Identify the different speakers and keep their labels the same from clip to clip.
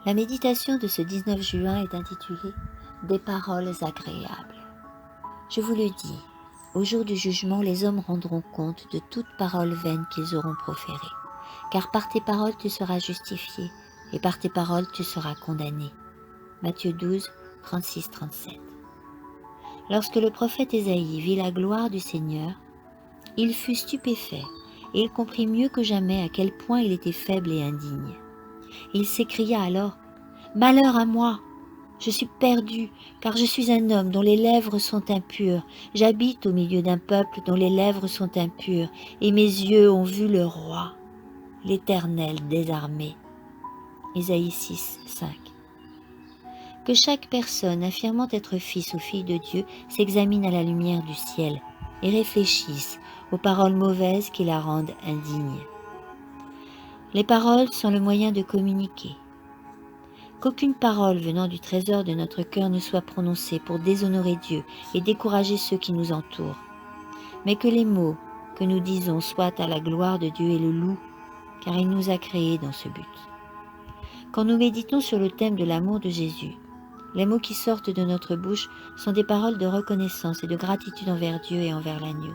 Speaker 1: La méditation de ce 19 juin est intitulée « Des paroles agréables ». Je vous le dis, au jour du jugement, les hommes rendront compte de toute parole vaine qu'ils auront proférée, car par tes paroles tu seras justifié, et par tes paroles tu seras condamné. Matthieu 12, 36-37. Lorsque le prophète Ésaïe vit la gloire du Seigneur, il fut stupéfait, et il comprit mieux que jamais à quel point il était faible et indigne. Il s'écria alors « Malheur à moi! Je suis perdu, car je suis un homme dont les lèvres sont impures. J'habite au milieu d'un peuple dont les lèvres sont impures, et mes yeux ont vu le Roi, l'Éternel des armées. » Ésaïe 6, 5. Que chaque personne affirmant être fils ou fille de Dieu s'examine à la lumière du ciel et réfléchisse aux paroles mauvaises qui la rendent indigne. Les paroles sont le moyen de communiquer. Qu'aucune parole venant du trésor de notre cœur ne soit prononcée pour déshonorer Dieu et décourager ceux qui nous entourent, mais que les mots que nous disons soient à la gloire de Dieu et le loue, car il nous a créés dans ce but. Quand nous méditons sur le thème de l'amour de Jésus, les mots qui sortent de notre bouche sont des paroles de reconnaissance et de gratitude envers Dieu et envers l'agneau.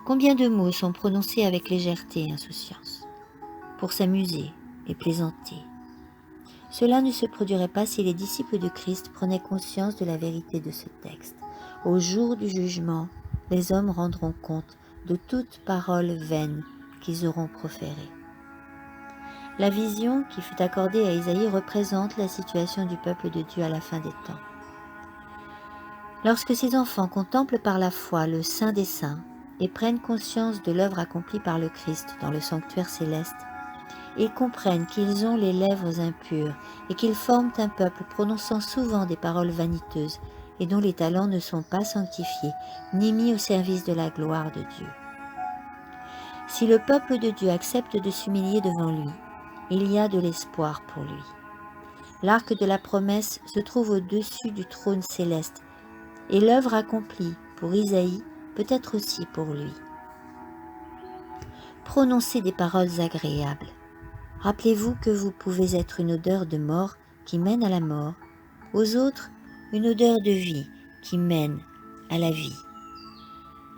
Speaker 1: Combien de mots sont prononcés avec légèreté et insouciance, pour s'amuser et plaisanter? Cela ne se produirait pas si les disciples de Christ prenaient conscience de la vérité de ce texte. Au jour du jugement, les hommes rendront compte de toute parole vaine qu'ils auront proférée. La vision qui fut accordée à Ésaïe représente la situation du peuple de Dieu à la fin des temps. Lorsque ses enfants contemplent par la foi le Saint des Saints et prennent conscience de l'œuvre accomplie par le Christ dans le sanctuaire céleste, ils comprennent qu'ils ont les lèvres impures et qu'ils forment un peuple prononçant souvent des paroles vaniteuses et dont les talents ne sont pas sanctifiés ni mis au service de la gloire de Dieu. Si le peuple de Dieu accepte de s'humilier devant lui, il y a de l'espoir pour lui. L'arc de la promesse se trouve au-dessus du trône céleste et l'œuvre accomplie pour Isaïe peut être aussi pour lui. Prononcez des paroles agréables. Rappelez-vous que vous pouvez être une odeur de mort qui mène à la mort, aux autres une odeur de vie qui mène à la vie.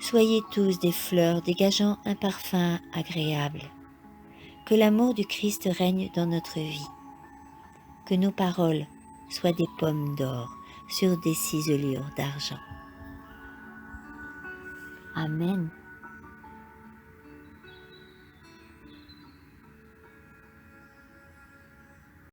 Speaker 1: Soyez tous des fleurs dégageant un parfum agréable. Que l'amour du Christ règne dans notre vie. Que nos paroles soient des pommes d'or sur des ciselures d'argent. Amen.